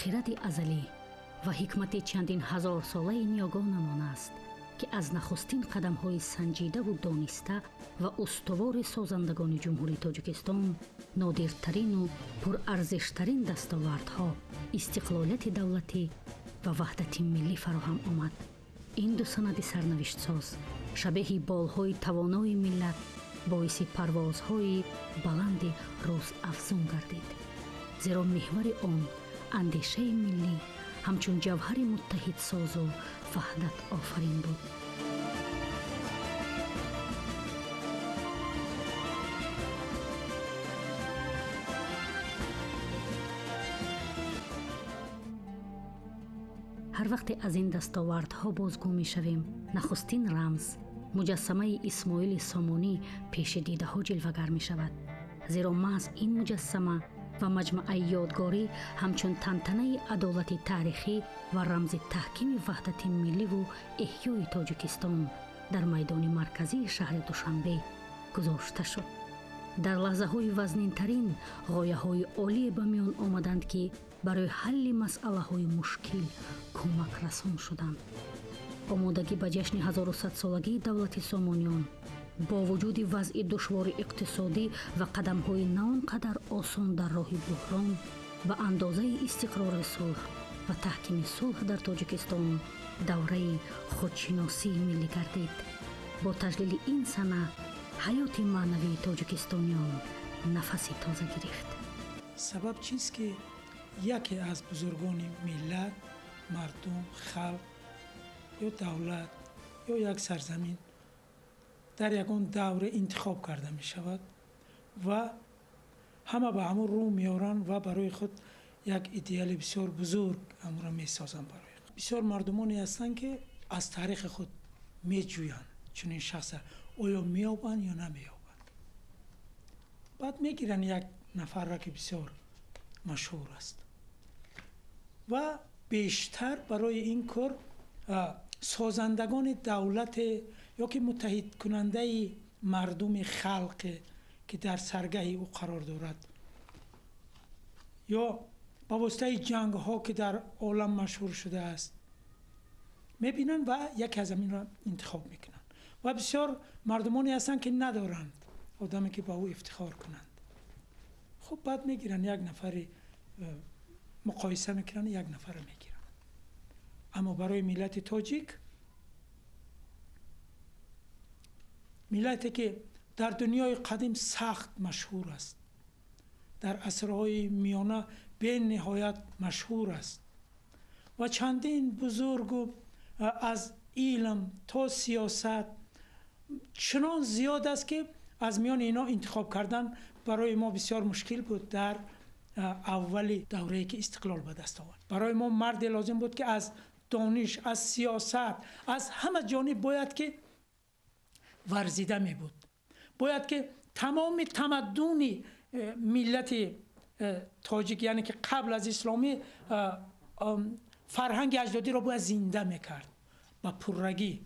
خرد ازلی و حکمت چندین هزار ساله نیاگانمان است که از نخستین قدم‌های سنجیده و دانسته و استوار سازندگان جمهوری تاجیکستان نادرترین و پرارزشترین دستاوردها استقلالیت دولتی و وحدت ملی فراهم آمد. این دو سند سرنوشت ساز شبیه بالهای توانای ملت باعث پروازهای بلند روز افزون گردید، زیرا محور آن اندیشه ملی همچون جوهر متحد ساز و وحدت آفرین بود. هر وقت از این دستاوردها بازگو می شویم، نخستین رمز مجسمه اسماعیل سامانی پیش دیده ها جلوگر می شود، زیرا محض این مجسمه و مجمع یادگاری همچون تنتنه عدالت تاریخی و رمز تحکیم وحدت ملی و احیای تاجیکستان در میدان مرکزی شهر دوشنبه گذاشته شد. در لحظه های وزنین ترین غایه های عالی به میان آمدند که برای حل مسئله های مشکل کمک رسان شدند. آمادگی به جشن 1100 سالگی دولت سامانیان با وجود وضع دشوار اقتصادی و قدم‌های نه آنقدر آسان در راه بحران به اندازه استقرار صلح و تحکیم صلح در تاجیکستان دوره خودشناسی ملی گردید. با تجلیل این سنه حیات معنوی تاجیکستانیان نفسی تازه گرفت. سبب چیست که یکی از بزرگان ملت، مردم، خلق یا دولت یا یک سرزمین در یکان دوره انتخاب کرده می شود و همه به همون رو میارن و برای خود یک ایدئال بسیار بزرگ همون را می سازن. برای خود بسیار مردمانی هستند که از تاریخ خود می جویند چون این شخص آیا می یابند یا نمی یابند. بعد می گیرن یک نفر را که بسیار مشهور است و بیشتر برای این کار سازندگان دولت یا که متحد کننده مردم خلق که در سرگه او قرار دارد یا با واسطه جنگ ها که در عالم مشهور شده است میبینن و یک از این را انتخاب میکنن و بسیار مردمانی هستن که ندارند آدمی که با او افتخار کنند. خب بعد میگیرن یک نفر مقایسه میکنن، یک نفر میگیرن. اما برای ملت تاجیک، ملتی که در دنیای قدیم سخت مشهور است، در عصرهای میانه به نهایت مشهور است و چندین بزرگ از علم تا سیاست چنان زیاد است که از میان اینا انتخاب کردن برای ما بسیار مشکل بود. در اول دوره‌ای که استقلال به دست آورد برای ما مرد لازم بود که از دانش، از سیاست، از همه جانب باید که ورزیده می بود، باید که تمام تمدن ملت تاجیک یعنی که قبل از اسلامی فرهنگ اجدادی را باید زنده میکرد و پررگی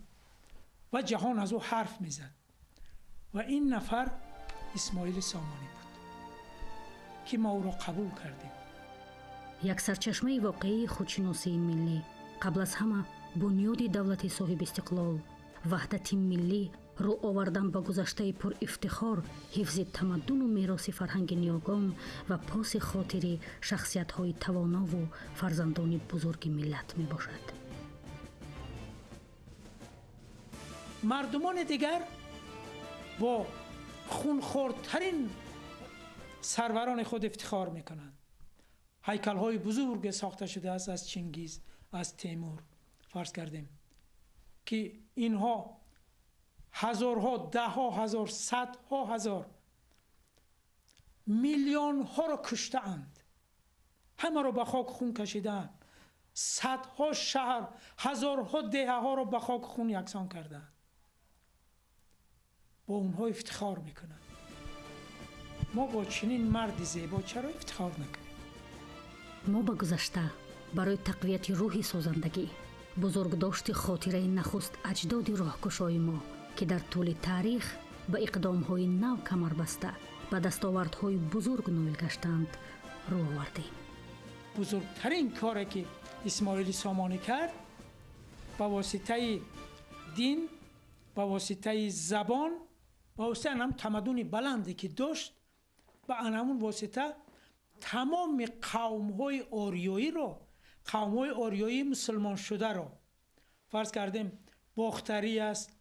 و جهان از او حرف میزد و این نفر اسماعیل سامانی بود که ما او را قبول کردیم. یک سرچشمه واقعی خودشناسی ملی قبل از همه بنیاد دولت صاحب استقلال، وحدت ملی، رو آوردن با گذشته پر افتخار، حفظ تمدن و میراث فرهنگ نیاگان و پاس خاطر شخصیت‌های توانا و فرزندان بزرگ ملت می باشد. مردمان دیگر با خونخوارترین سروران خود افتخار میکنند. هیکل‌های بزرگ ساخته شده است از چنگیز، از تیمور فرض کردیم که اینها هزارها، دهها هزار، صدها هزار، میلیون ها را کشتند، همه را به خاک خون کشیدند، صدها شهر، هزارها دهه ها را به خاک خون یکسان کردند. با اونها افتخار میکنند. ما با چنین مرد زیبا چرا افتخار نکنیم؟ ما به گذشته برای تقویت روح سازندگی، بزرگداشت خاطره نخست اجداد راهگشای ما که در طول تاریخ به اقدام‌های نو کمر بسته به دستاوردهای بزرگ نائل گشتند رو آوردیم. بزرگترین کاری که اسماعیل سامانی کرد با واسطه دین، با واسطه زبان، با واسطه هم تمدن بلندی که داشت، با همون واسطه تمام قوم‌های آریایی رو، قوم‌های آریایی مسلمان شده رو، فرض کردیم باختری است،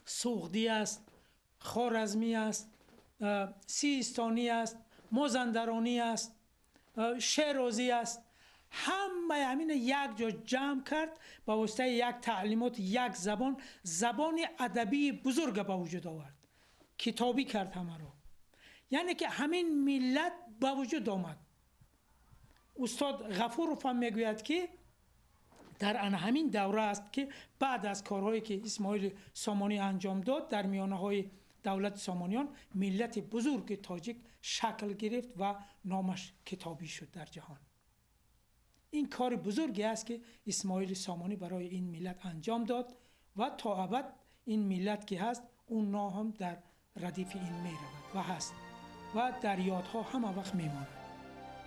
سوغدی است، خوارزمی است، سیستانی است، مازندرانی است، شیرازی است، همه همین یک جا جمع کرد با واسطه یک تعلیمات، یک زبان ادبی بزرگ به وجود آورد، کتابی کرد همه رو. یعنی که همین ملت به وجود آمد. استاد غفورов هم میگوید که در همین دوره است که بعد از کارهایی که اسماعیل سامانی انجام داد در میانه‌های دولت سامانیان، ملت بزرگ تاجیک شکل گرفت و نامش کتابی شد در جهان. این کار بزرگی است که اسماعیل سامانی برای این ملت انجام داد و تا ابد این ملت که هست اون نام هم در ردیف این میرود و هست و در یادها همه وقت میماند.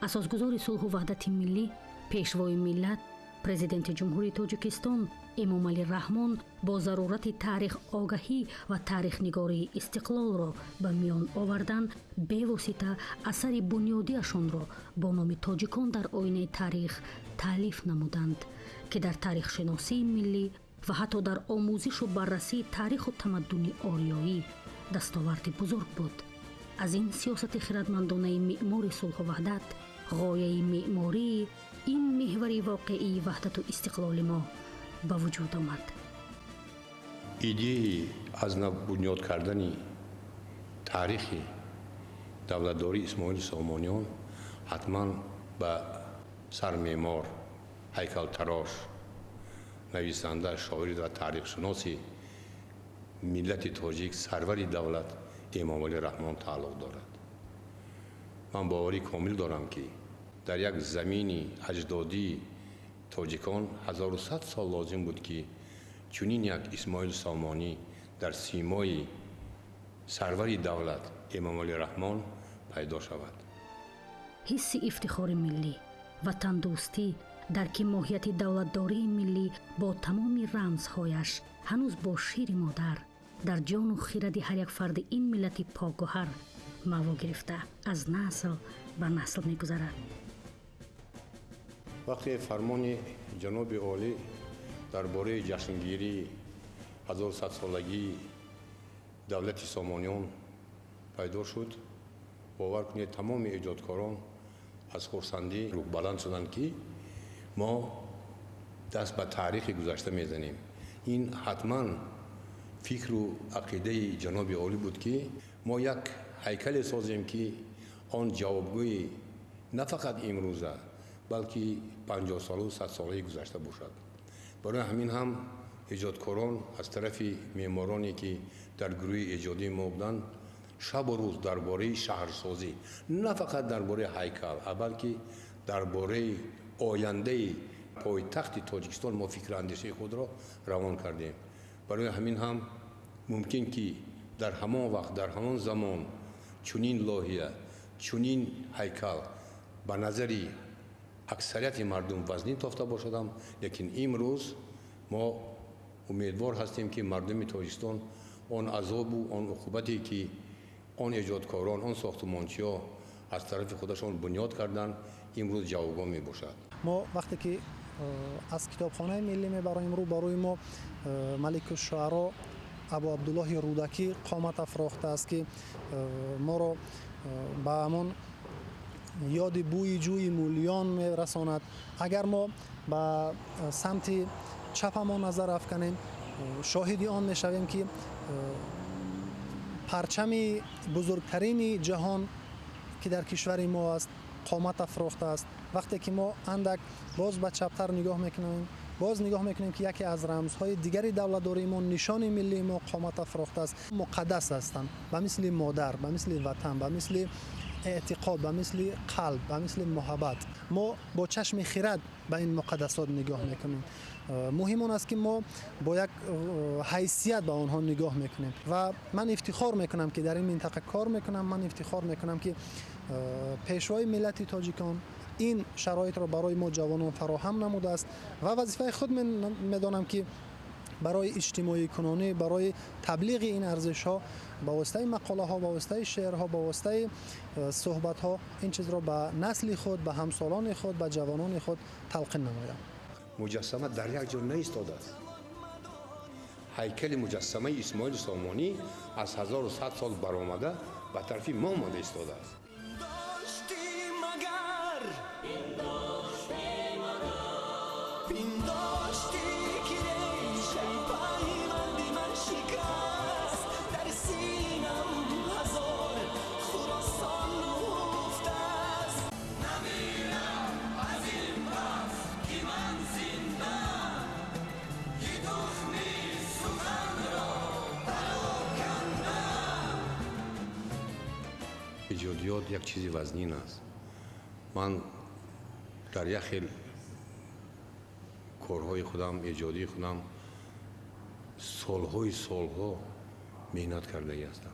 اساسگزار صلح و وحدت ملی، پیشوای ملت، پرزیدنت جمهوری تاجیکستان امامعلی رحمان با ضرورت تاریخ آگاهی و تاریخ نگاری استقلال را به میان آوردن، به واسطه اثر بنیادیشان را با نام تاجیکان در آینه تاریخ تالیف نمودند که در تاریخ شناسی ملی و حتی در آموزش و بررسی تاریخ و تمدن آریایی دستاورد بزرگ بود. از این سیاست خردمندانه معمار صلح و وحدت، غایه معماری این محور واقعی وحدت و استقلال ما به وجود آمد. ایده از نو بنیاد کردن تاریخی دولتداری اسماعیل سامانیان حتما به سرمعمار، هیکل تراش، نویسنده، شاعر و تاریخ شناسی ملت تاجیک سرور دولت امامعلی رحمان تعلق دارد. من باوری کامل دارم که در یک زمین اجدادی تاجیکان 1100 سال لازم بود که چنین یک اسماعیل سامانی در سیمای سرور دولت امامعلی رحمان پیدا شود. حس افتخار ملی، وطن دوستی، درک ماهیت دولتداری ملی با تمام رمزهایش هنوز با شیر مادر در جان و خرد هر یک فرد این ملت پاک‌گوهر موا گرفته از نسل به نسل می‌گذرد. وقتی فرمان جناب عالی درباره جشنگیری 1100 سالگی دولت سامانیان پیدا شد، باور کنید تمام ایجادکاران از خرسندی روح بلند شدند که ما دست به تاریخ گذشته میزنیم. این حتما فکر و عقیده جناب عالی بود که ما یک هیکل سازیم که آن جوابگوی نه فقط امروزه بلکه 50 سال و 100 ساله گذشته باشد. برای همین هم ایجادکاران از طرف معمارانی که در گروه ایجادی ما بودند شب و روز درباره شهرسازی، نه فقط درباره هیکل بلکه درباره آینده پایتخت تاجیکستان ما فکر اندیشه خود را روان کردیم. برای همین هم ممکن که در همان وقت، در همان زمان چنین لایحه، چنین هیکل به نظری اکثریت مردم وزنی تافته باشد، لیکن امروز ما امیدوار هستیم که مردم تاجیکستان آن عذاب و آن عقوبتی که آن ایجادکاران، آن ساختمانچی‌ها از طرف خودشان بنیاد کردند امروز جوابگو می باشد. ما وقتی که از کتابخانه ملی میبریم رو برای ما ملک الشعرا ابو عبدالله رودکی قامت افراخته است که ما را به همان یاد بوی جوی مولیان میرساند. اگر ما به سمت چپمان نظر افکنیم شاهدی آن میشویم که پرچم بزرگترین جهان که در کشور ما است قامت افراخته است. وقتی که ما اندک باز به چپتر نگاه میکنیم، باز نگاه میکنیم که یکی از رمزهای دیگری دولتداری ما، نشان ملی ما قامت افراخته است. مقدس هستند به مثل مادر، به مثل وطن، به مثل اعتقاد، به مثل قلب، به مثل محبت. ما با چشم خرد به این مقدسات نگاه میکنیم. مهم آن است که ما با یک حیثیت به آنها نگاه میکنیم و من افتخار میکنم که در این منطقه کار میکنم. من افتخار میکنم که پیشوای ملت تاجیکان این شرایط را برای ما جوانان فراهم نموده است و وظیفه خود می‌دانم که برای اجتماعی کنانی، برای تبلیغ این ارزش ها با واسطه مقاله ها، با واسطه شعر ها، با واسطه صحبت ها این چیز را به نسل خود، به همسالان خود، به جوانان خود تلقین نمایم. مجسمه در یک جا نایستاده است. هیکل مجسمه اسماعیل سامانی از 1100 سال برآمده به طرف ما آمده ایستاده است. ایجادیات یک چیزی وزنین است. من در یک خیل کارهای خودم، ایجادی خودم سالها مهنت کرده هستم.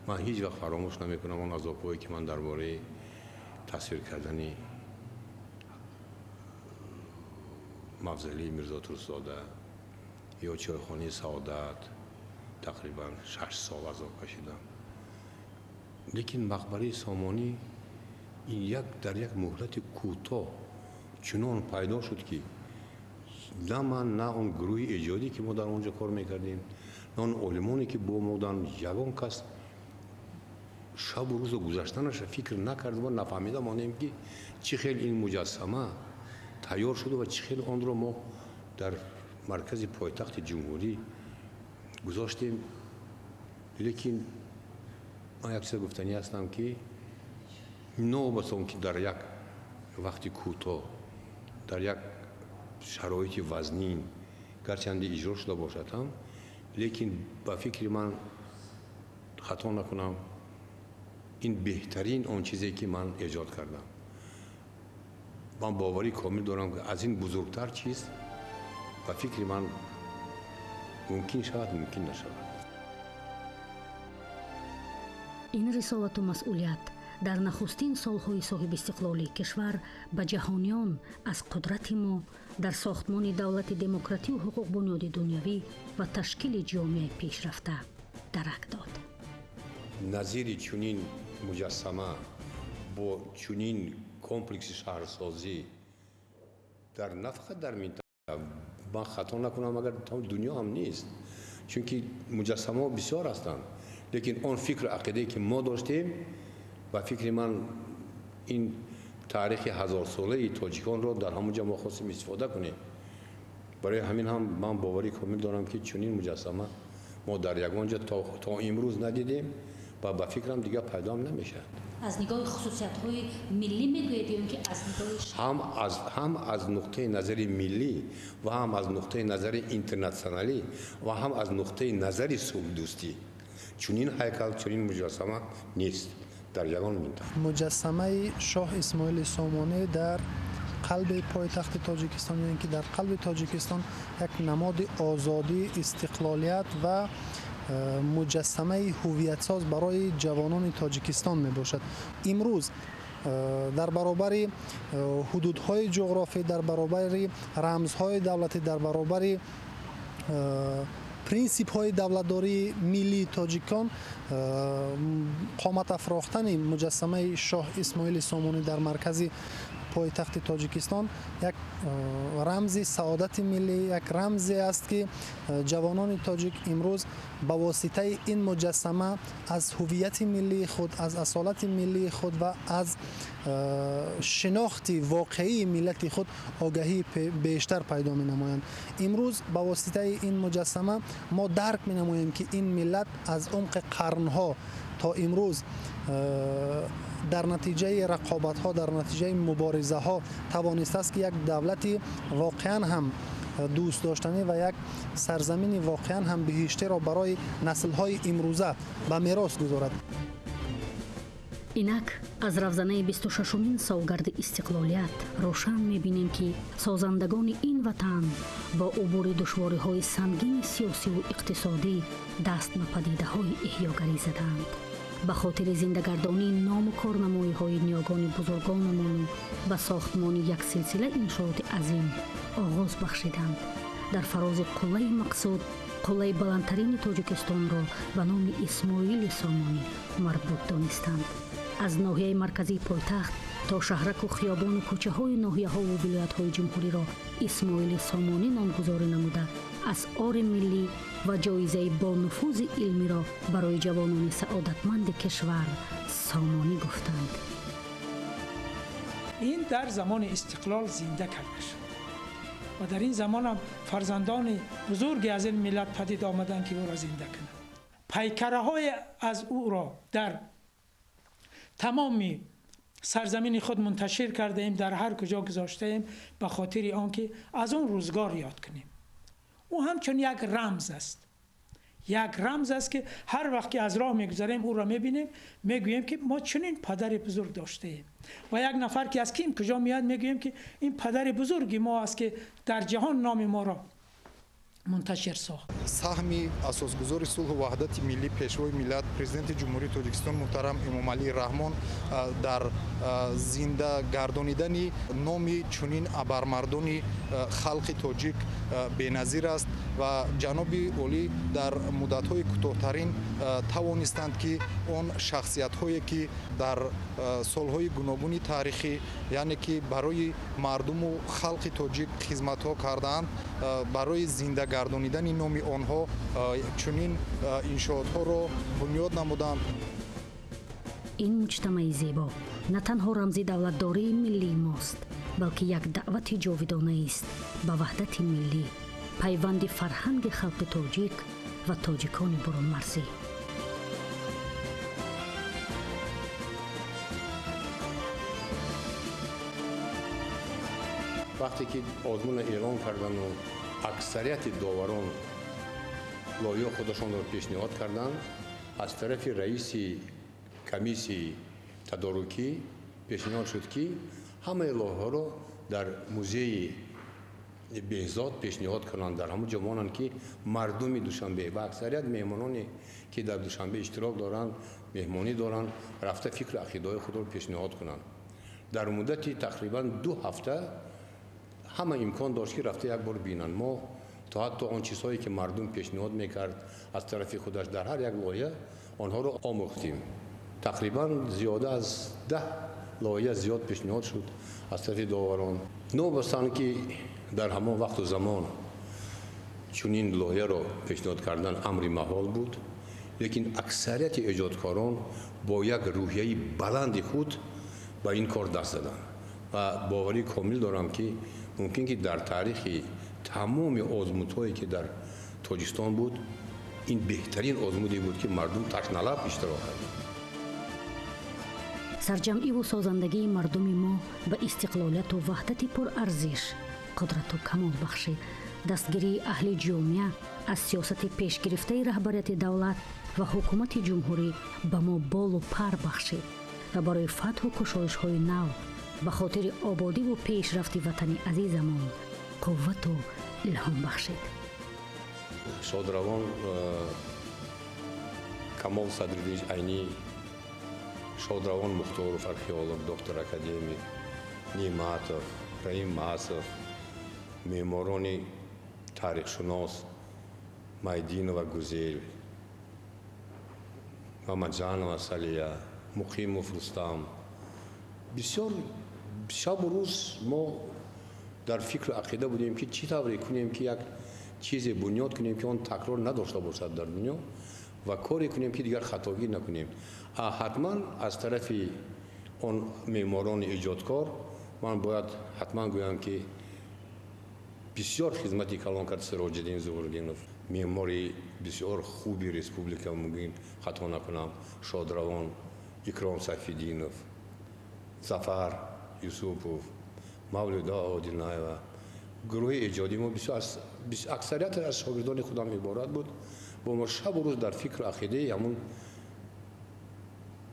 من هیچ وقت فراموش نمیکنم اون عذاب‌هایی که من درباره تصویر کردن مفضلی میرزا ترس‌زاده یا چایخانه سعادت تقریبا 6 سال عذاب کشیدم. لیکن مقبره سامانی این در یک مهلت کوتاه چنان پیدا شد که نه من نه اون گروه ایجادی که ما در اونجا کار میکردیم نه اون علمانی که با ما بودن، یگان کس شب و روز گذشتنش فکر نکرد و نفهمیده مانیم که چه خیلی این مجسمه تیار شده و چه خیلی آن را ما در مرکز پایتخت جمهوری گذاشتیم. لیکن من یک چیز گفتنی هستم که نوبت که در یک وقتی کوتاه در یک شرایط وزنین گرچند اجرا شده باشد هم، لیکن با فکر من خطا نکنم این بهترین آن چیزی که من ایجاد کردم. من باوری کامل دارم که از این بزرگتر چیز با فکر من ممکن شود ممکن نشود. این رسالت و مسئولیت در نخستین سالهای صاحب استقلالی کشور به جهانیان از قدرت ما در ساختمان دولت دموکراتی و حقوق بنیاد دنیوی و تشکیل جامعه پیشرفته درک داد. نظیر چنین مجسمه با چنین کمپلکس شهرسازی در نه فقط در منطقه، من خطا نکنم اگر دنیا هم نیست، چون که مجسمه بسیار هستند، لیکن آن فکر عقیده که ما داشتیم و فکر من این تاریخ 1000 ساله تاجیکان را در همونجا ما خواستیم استفاده کنیم. برای همین هم من باوری کامل دارم که چنین مجسمه ما در یگانجا تا امروز ندیدیم و با فکرم دیگه پیدا نمیشه. از نگاه خصوصیت‌های ملی میگویید یا که از نگاه هم از نقطه نظر ملی و هم از نقطه نظر اینترنشنالی و هم از نقطه نظر صلح دوستی چنین هیکل چنین مجسمه نیست در یگان منطقه. مجسمه شاه اسماعیل سامانی در قلب پایتخت تاجیکستان، یعنی که در قلب تاجیکستان یک نماد آزادی، استقلالیت و مجسمه هویت ساز برای جوانان تاجیکستان می باشد. امروز در برابر حدودهای جغرافی، در برابر رمزهای دولتی، در برابر پرینسیپ های دولتداری ملی تاجیکان، قامت افراختن مجسمه شاه اسماعیل سامانی در مرکز پایتخت تاجیکستان یک رمز سعادت ملی، یک رمزی است که جوانان تاجیک امروز با واسطه این مجسمه از هویت ملی خود، از اصالت ملی خود و از شناخت واقعی ملت خود آگاهی بیشتر پیدا می نمایند. امروز با واسطه این مجسمه ما درک می نماییم که این ملت از عمق قرنها تا امروز در نتیجه رقابت ها، در نتیجه مبارزه ها توانسته است که یک دولت واقعا هم دوست داشتنی و یک سرزمین واقعا هم بهشتی را برای نسل های امروزه به میراث گذارد. اینک از رفزنه 26مین سالگرد استقلالیت روشن می‌بینیم که سازندگان این وطن با عبور دشواری‌های سنگین سیاسی و اقتصادی دست به پدیده‌های احیاگری زدند به خاطر زنده‌گردانی نام و کارنمایی‌های نیاگان بزرگانمان به ساختمان یک سلسله انشاءات عظیم آغاز بخشیدند. در فراز قله مقصود، قله بلندترین تاجیکستان را به نام اسماعیل سامانی مربوط دانستند. از ناحیه مرکزی پایتخت تا شهرک و خیابان و کوچه‌های ناحیه‌ها و ولایت‌های جمهوری را اسماعیل سامانی نامگذاری نموده اسعار ملی و جایزه با نفوذ علمی را برای جوانان سعادتمند کشور سامانی گفتند. این در زمان استقلال زنده کرده شد و در این زمان هم فرزندان بزرگی از این ملت پدید آمدند که او را زنده کنند. پیکره های از او را در تمام سرزمین خود منتشر کرده ایم، در هر کجا گذاشته ایم به خاطر آنکه از اون روزگار یاد کنیم. او همچون یک رمز است، یک رمز است که هر وقت که از راه میگذریم او را میبینیم، میگوییم که ما چنین پدر بزرگ داشته ایم و یک نفر که از کیم کجا میاد میگوییم که این پدر بزرگی ما است که در جهان نام ما را منتشر ساخت. سهمی اساسگذار صلح و وحدت ملی پیشوای ملت پرزیدنت جمهوری تاجیکستان محترم امامعلی رحمان در زنده گردانیدن نام چنین ابرمردان خلق تاجیک بی‌نظیر است و جناب عالی در مدت‌های کوتاه‌ترین توانستند که آن شخصیت‌هایی که در سال‌های گوناگون تاریخی یعنی که برای مردم و خلق تاجیک خدمت‌ها کردند برای زنده گردانیدن نام آنها چنین انشاءات‌ها را بنیاد نمودند. این مجتمع زیبا نه تنها رمزی دولتداری ملی ماست، بلکه یک دعوت جاودانه است به وحدت ملی، پیوند فرهنگ خلق تاجیک و تاجیکان برون مرزی. وقتی که آزمون اعلام کردن و اکثریت داوران لایحه خودشان را پیشنهاد کردند، از طرف رئیس کمیسی تدارکی پیشنهاد شد که همه لایحه را در موزه بهزاد پیشنهاد کنند، در همون جمعان که مردم دوشنبه و اکثریت مهمانانی که در دوشنبه اشتراک دارند، مهمانی دارند، رفته فکر عقیده خود را پیشنهاد کنند. در مدت تقریبا 2 هفته همه امکان داشت که رفته یک بار بینن. ما تا حتی آن چیزهایی که مردم پیشنهاد میکرد از طرف خودش در هر یک لایحه آنها را آموختیم. تقریبا زیاده از 10 لایحه زیاد پیشنهاد شد از طرف داوران. نوبستان که در همان وقت و زمان چنین لایحه را پیشنهاد کردن امر محال بود، لیکن اکثریت ایجادکاران با یک روحیه بلند خود به این کار دست دادند و باوری کامل دارم که ممکن که در تاریخ تمام آزمودهایی که در تاجیکستان بود این بهترین آزمودی بود که مردم تشنه‌لب اشتراک کردند. سرجمعی و سازندگی مردم ما به استقلالیت و وحدت پرارزش قدرت و کمال بخشید. دستگیری اهل جامعه از سیاست پیش گرفته رهبریت دولت و حکومت جمهوری به ما بال و پر بخشید و برای فتح و کشایش های نو به خاطر آبادی و پیشرفت وطن عزیزمان قوت و الهام بخشید. شادروان کمال صدرالدین عینی، شادروان مختار فرخیالov، دکتر اکادمی نیماتov، رحیم معصف، معماران تاریخ شناس مایدینو و گزیل، محمد جان و سالیه، مقیم و رستم، بسیار شب و روز ما در فکر عقیده بودیم که چی طوری کنیم که یک چیز بنیاد کنیم که آن تکرار نداشته باشد در دنیا و کاری کنیم که دیگر خطاگیر نکنیم. حتما از طرف آن معماران ایجادکار من باید حتما گویم که بسیار خدمتی کلان کرد سراج‌الدین ظهورالدینov، معماری بسیار خوبی ریسپوبلیکا، ممکن خطا نکنم، شادروان، اکرام صفی‌دینov، ظفر یوسفov، مولودا عادل‌نایeva. گروه ایجادی ما اکثریت از شاگردان خودم عبارت بود. با ما شب و روز در فکر عقیده همون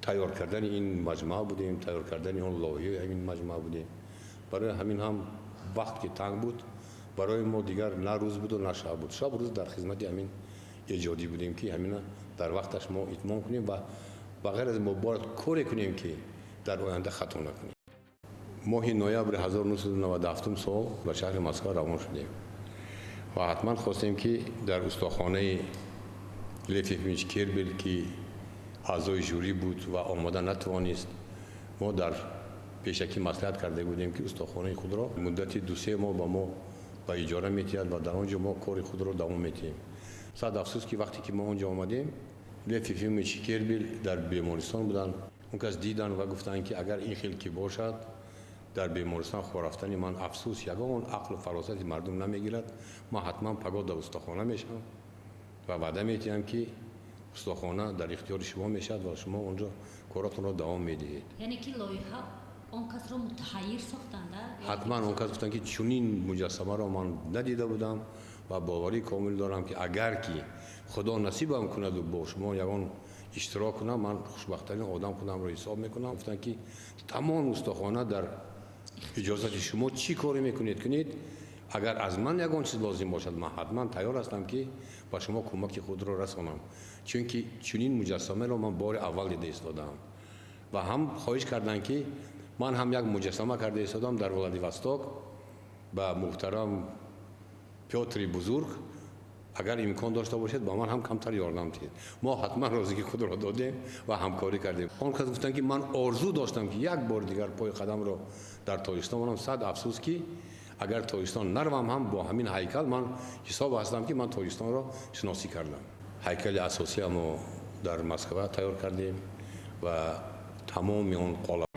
تیار کردن این مجمع بودیم، تیار کردن اون لایحه این مجمع بودیم. برای همین هم وقت که تنگ بود برای ما دیگر نه روز بود و نه شب بود. شب و روز در خدمت همین ایجادی بودیم که همین در وقتش ما اتمام کنیم و و غیر از ما باید کاری کنیم که در آینده خطا نکنیم. ماه نوامبر 1997 سال به شهر مسکو روان شدیم و حتما خواستیم که در استخوانه لیف یفیمیچ کربل که اعضای جوری بود و آماده نتوانست، ما در پیشکی مصلحت کرده بودیم که استخوانه خود را مدت 2-3 ماه با ما به اجاره می‌دهد و در آنجا ما کار خود را دوام می‌دهیم. صد افسوس که وقتی که ما آنجا آمدیم لیف یفیمیچ کربل در بیمارستان بودند. اون کس دیدن و گفتن که اگر این خیلی که باشد در بیمارستان خو رفتن من افسوس یگان عقل و فراست مردم نمیگیرد، ما حتما پگاه در استخوانه میشم و وعده میدیم که استخوانه در اختیار شما میشد و شما اونجا کاراتون را دوام میدهید. یعنی که لایحه اون کس را متحیر ساختند؟ حتما اون کس گفتن که چنین مجسمه را من ندیده بودم و باوری کامل دارم که اگر که خدا نصیبم کند و با شما یگان اشتراک کنم، من خوشبختانه آدم خودم را حساب میکنم. گفتن که تمام استخوانه در اجازت شما چی کاری میکنید کنید، اگر از من یگان چیز لازم باشد من حتما تیار هستم که با شما کمک خود را رسانم، چون که چنین مجسمه را من بار اول دیده ایستادم و هم خواهش کردن که من هم یک مجسمه کرده ایستادم در ولادیوستوک با محترم پیوتر بزرگ، اگر امکان داشته باشد با من هم کمتر یاردم دهید. ما حتما راضی خود را دادیم و همکاری کردیم. آن کس گفتن که من آرزو داشتم که یک بار دیگر پای قدم را در تاجیکستان بنهم. صد افسوس که اگر تاجیکستان نروم هم با همین هیکل من حساب هستم که من تاجیکستان را شناسی کردم. هیکل اساسی ما در مسکو تیار کردیم و تمام اون قالب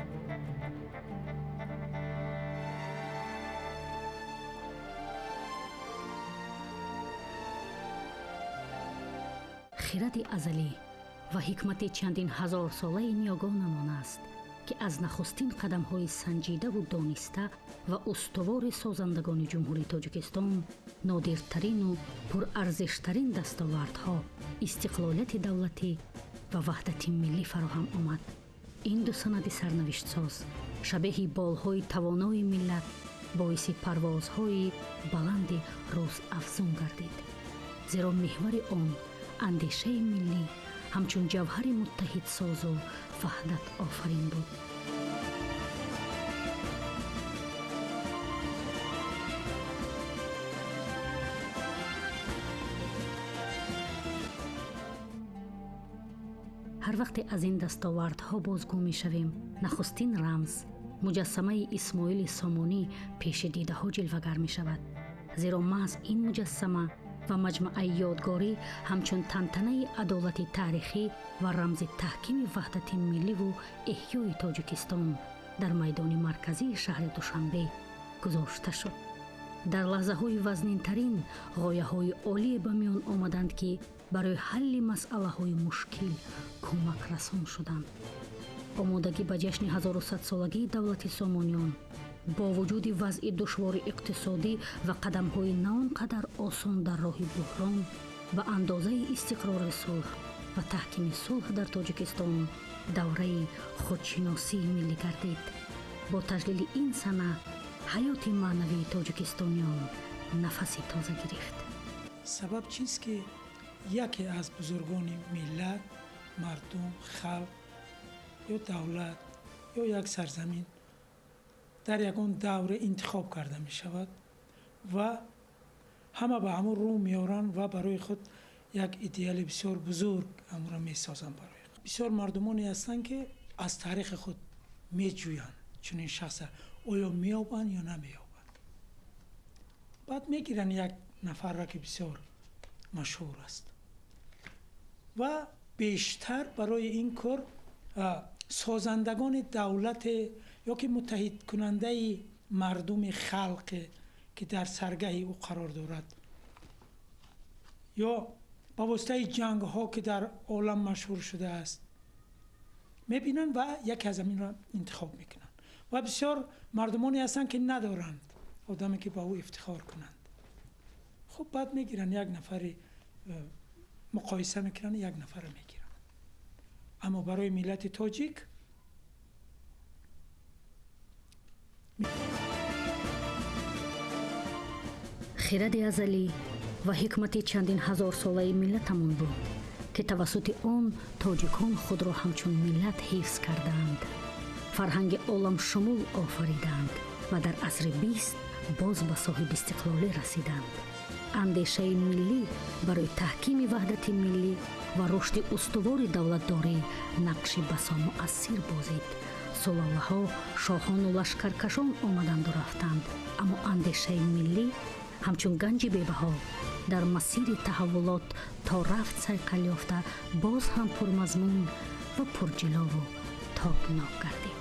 خرد ازلی و حکمت چندین هزار ساله یگانه‌مان است که از نخستین قدم‌های سنجیده و دانسته و استوار سازندگان جمهوری تاجیکستان نادرترین و پرارزشترین دستاوردها استقلالیت دولتی و وحدت ملی فراهم آمد. این دو سند سرنوشت ساز شبیه بالهای توانای ملت باعث پروازهای بلند روز افزون گردید، زیرا محور آن اندیشه ملی همچون جوهر متحد ساز و وحدت آفرین بود. هر وقت از این دستاوردها بازگو می شویم، نخستین رمز مجسمه اسماعیل سامانی پیش دیده ها جلوگر می شود، زیرا محض این مجسمه و مجمع یادگاری همچون تنتنه عدالت تاریخی و رمز تحکیم وحدت ملی و احیای تاجیکستان در میدان مرکزی شهر دوشنبه گذاشته شد. در لحظه های وزنین ترین غایه های عالی به میان آمدند که برای حل مسئله های مشکل کمک رسان شدند. آمادگی به جشن 1100 سالگی دولت سامانیان با وجود وضع دشوار اقتصادی و قدم‌های نه آنقدر آسان در راه بحران به اندازه استقرار صلح و تحکیم صلح در تاجیکستان دوره خودشناسی ملی گردید. با تجلیل این سنه حیات معنوی تاجیکستانیان نفسی تازه گرفت. سبب چیست که یکی از بزرگان ملت، مردم، خلق یا دولت یا یک سرزمین در یکان دوره انتخاب کرده می شود و همه به همون رو میارن و برای خود یک ایدئال بسیار بزرگ همون را می سازن. برای خود بسیار مردمانی هستند که از تاریخ خود می جویند چون این شخص آیا می یابند یا نمی یابند. بعد می گیرن یک نفر را که بسیار مشهور است و بیشتر برای این کار سازندگان دولت یا که متحد کننده مردم خلق که در سرگه او قرار دارد یا با واسطه جنگ ها که در عالم مشهور شده است میبینن و یک از این را انتخاب میکنن و بسیار مردمانی هستند که ندارند آدمی که با او افتخار کنند. خب بعد میگیرن یک نفر مقایسه میکنن، یک نفر میگیرن. اما برای ملت تاجیک خرد ازلی و حکمت چندین هزار ساله ملتمون بود که توسط آن تاجیکان خود را همچون ملت حفظ کردند. فرهنگ عالم شمول آفریدند و در عصر 20 باز به صاحب استقلالی رسیدند. اندیشه ملی برای تحکیم وحدت ملی و رشد استوار دولتداری نقش بسا مؤثر بازید. سالها شاهان و لشکرکشان آمدند و رفتند، اما اندیشه ملی همچون گنج بی‌بها در مسیر تحولات تا رفت صیقل یافته باز هم پرمضمون و پرجلو و تابناک گردید.